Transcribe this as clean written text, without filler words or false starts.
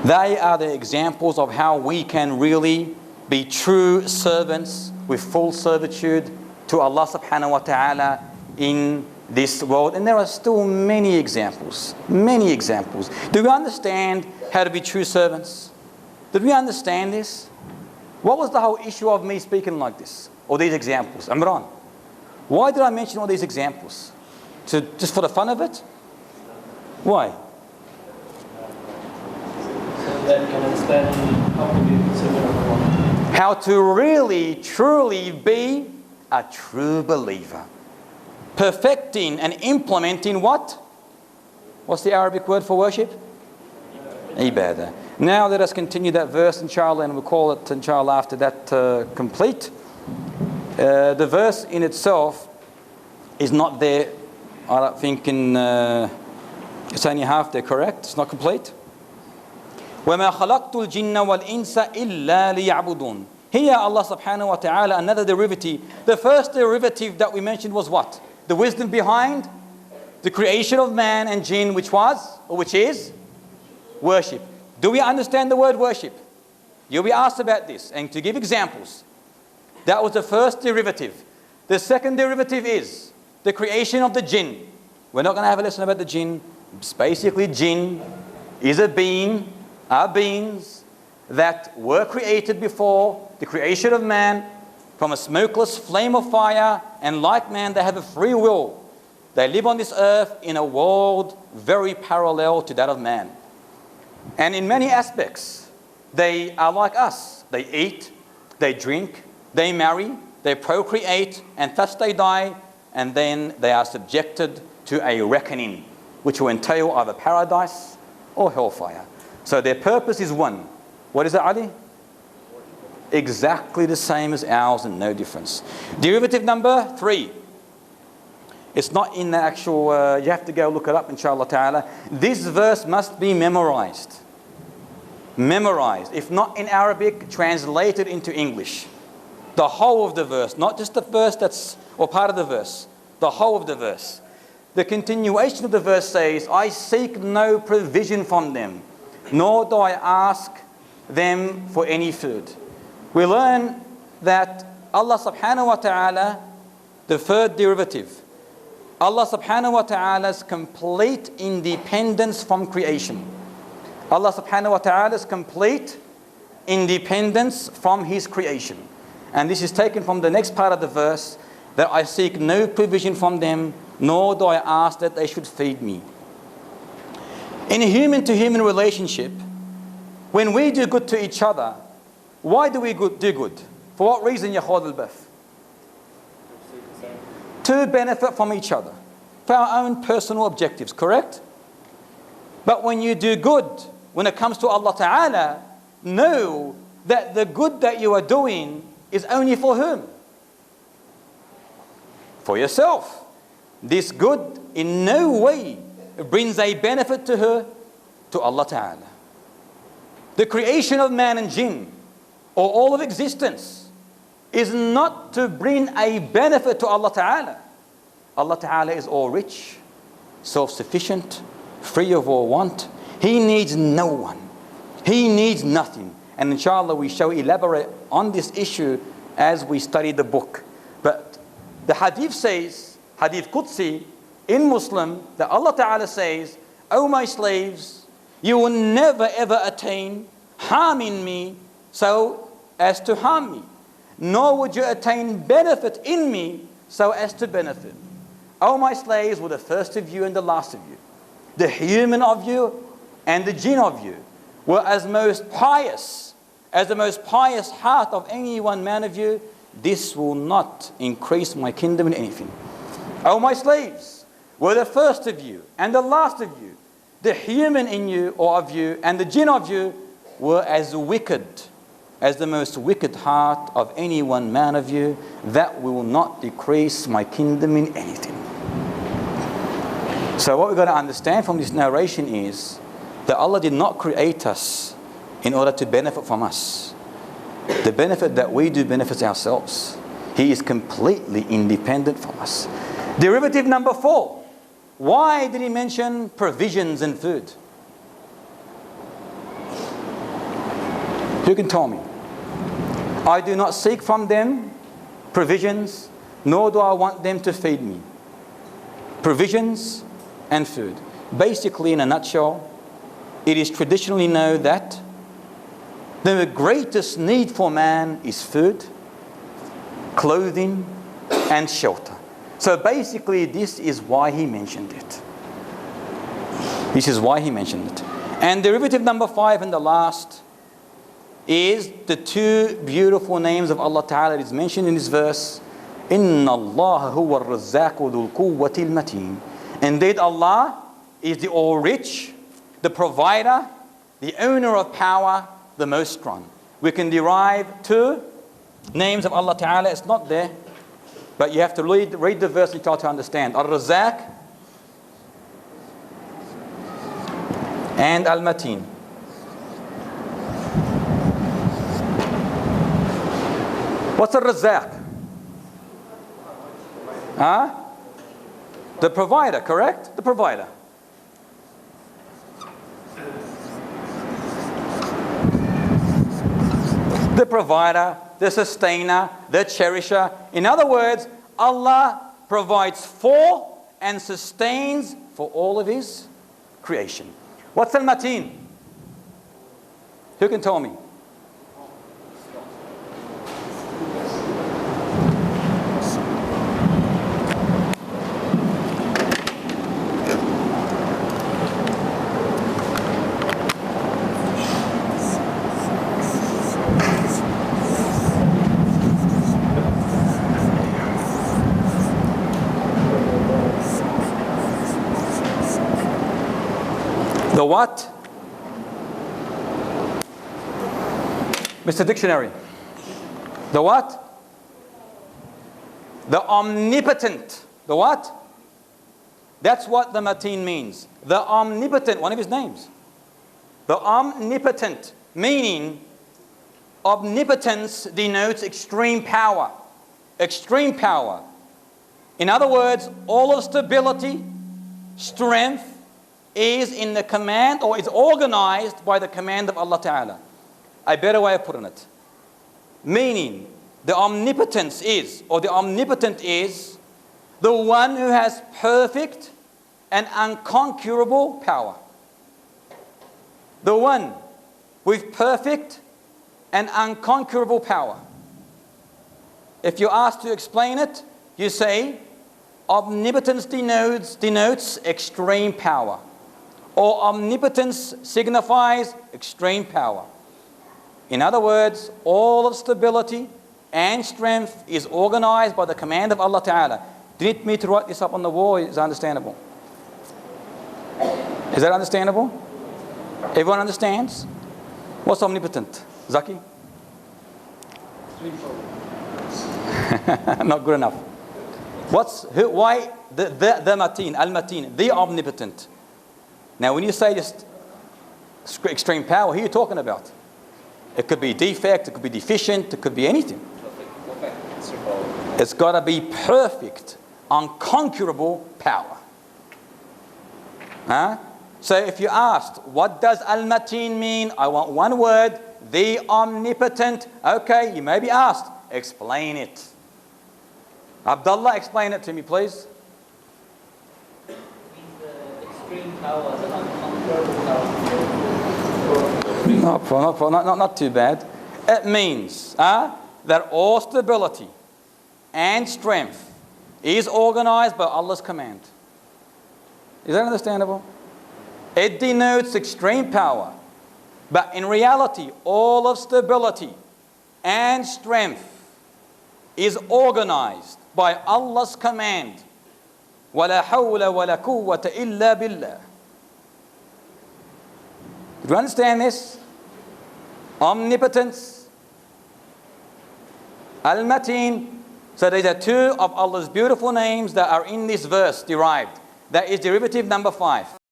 They are the examples of how we can really be true servants with full servitude to Allah subhanahu wa ta'ala in this world. And there are still many examples, many examples. Do we understand how to be true servants? Did we understand this? What was the whole issue of me speaking like this? Or these examples? Imran, why did I mention all these examples? Just for the fun of it? Why? So that you can understand how to be a servant of Allah. How to really, truly be a true believer. Perfecting and implementing what? What's the Arabic word for worship? Ibadah. Now let us continue that verse, inshallah, and we'll call it, inshallah, after that complete. The verse in itself is not there, I don't think, it's only half there, correct? It's not complete. وَمَا خَلَقْتُ الْجِنَّ وَالْإِنسَ إِلَّا لِيَعْبُدُونَ. Here Allah subhanahu wa ta'ala, another derivative. The first derivative that we mentioned was what? The wisdom behind the creation of man and jinn, which is worship. Do we understand the word worship? You'll be asked about this, and to give examples. That was the first derivative. The second derivative is the creation of the jinn. We're not going to have a lesson about the jinn. It's basically, jinn is a being, are beings that were created before the creation of man from a smokeless flame of fire, and like man, they have a free will. They live on this earth in a world very parallel to that of man. And in many aspects, they are like us. They eat, they drink, they marry, they procreate, and thus they die, and then they are subjected to a reckoning, which will entail either paradise or hellfire. So their purpose is one. What is it, Ali? Exactly the same as ours and no difference. Derivative number 3. It's not in the actual, you have to go look it up, inshallah ta'ala. This verse must be memorized. Memorized. If not in Arabic, translated into English. The whole of the verse, not just the verse that's, or part of the verse. The whole of the verse. The continuation of the verse says, I seek no provision from them, nor do I ask them for any food. We learn that Allah subhanahu wa ta'ala, the third derivative, Allah subhanahu wa ta'ala's complete independence from creation. Allah subhanahu wa ta'ala's complete independence from His creation. And this is taken from the next part of the verse, that I seek no provision from them, nor do I ask that they should feed me. In a human-to-human relationship, when we do good to each other, why do we do good? For what reason, Ya Khawad al-Baf? To benefit from each other, for our own personal objectives, correct? But when you do good, when it comes to Allah Ta'ala, know that the good that you are doing is only for whom? For yourself. This good in no way brings a benefit to her, to Allah Ta'ala. The creation of man and jinn, or all of existence, is not to bring a benefit to Allah Ta'ala. Allah Ta'ala is all rich, self-sufficient, free of all want. He needs no one. He needs nothing. And inshallah we shall elaborate on this issue as we study the book. But the hadith says, hadith Qudsi in Muslim, that Allah Ta'ala says, O my slaves, you will never ever attain harming me so as to harm me, nor would you attain benefit in me so as to benefit. O my slaves were the first of you and the last of you. The human of you and the jinn of you were as most pious, as the most pious heart of any one man of you. This will not increase my kingdom in anything. O my slaves were the first of you and the last of you. The human in you or of you and the jinn of you were as wicked as the most wicked heart of any one man of you. That will not decrease my kingdom in anything. So what we've got to understand from this narration is that Allah did not create us in order to benefit from us. The benefit that we do benefits ourselves. He is completely independent from us. Derivative number 4. Why did He mention provisions and food? Who can tell me? I do not seek from them provisions, nor do I want them to feed me. Provisions and food. Basically, in a nutshell, it is traditionally known that the greatest need for man is food, clothing, and shelter. So basically, this is why he mentioned it. This is why he mentioned it. And derivative number 5 and the last is the two beautiful names of Allah Ta'ala. It is mentioned in this verse. Inna Allah huwa ar-razzaqu dhul quwwati al-mateen. Indeed, Allah is the all-rich, the provider, the owner of power, the most strong. We can derive two names of Allah Ta'ala. It's not there, but you have to read the verse and try to understand. Ar-Razzaq and Al-Mateen. What's Ar-Razzaq? Huh? The provider, correct? The provider. The provider, the sustainer, the cherisher. In other words, Allah provides for and sustains for all of His creation. What's al-mateen? Who can tell me? The what? Mr. Dictionary. The what? The omnipotent. The what? That's what the mateen means. The omnipotent, one of his names. The omnipotent, meaning omnipotence denotes extreme power. Extreme power. In other words, all of stability, strength, is in the command or is organized by the command of Allah Ta'ala. A better way of putting it. Meaning, the omnipotence is, or the omnipotent is, the one who has perfect and unconquerable power. The one with perfect and unconquerable power. If you're asked to explain it, you say, omnipotence denotes extreme power. Or omnipotence signifies extreme power. In other words, all of stability and strength is organized by the command of Allah Ta'ala. Do you need me to write this up on the wall? Is that understandable? Is that understandable? Everyone understands? What's omnipotent? Zaki? Not good enough. Why the mateen, al-mateen, the omnipotent? Now, when you say just extreme power, who are you talking about? It could be defect, it could be deficient, it could be anything. It's got to be perfect, unconquerable power. Huh? So if you asked, what does al-mateen mean? I want one word, the omnipotent. Okay, you may be asked, explain it. Abdullah, explain it to me, please. Power, the unconquerable power. Not too bad. It means that all stability and strength is organized by Allah's command. Is that understandable? It denotes extreme power. But in reality, all of stability and strength is organized by Allah's command. وَلَا حَوْلَ وَلَا قُوَّةَ إِلَّا بِاللَّهِ. Do you understand this? Omnipotence, al-mateen. So these are two of Allah's beautiful names that are in this verse derived. That is derivative number 5.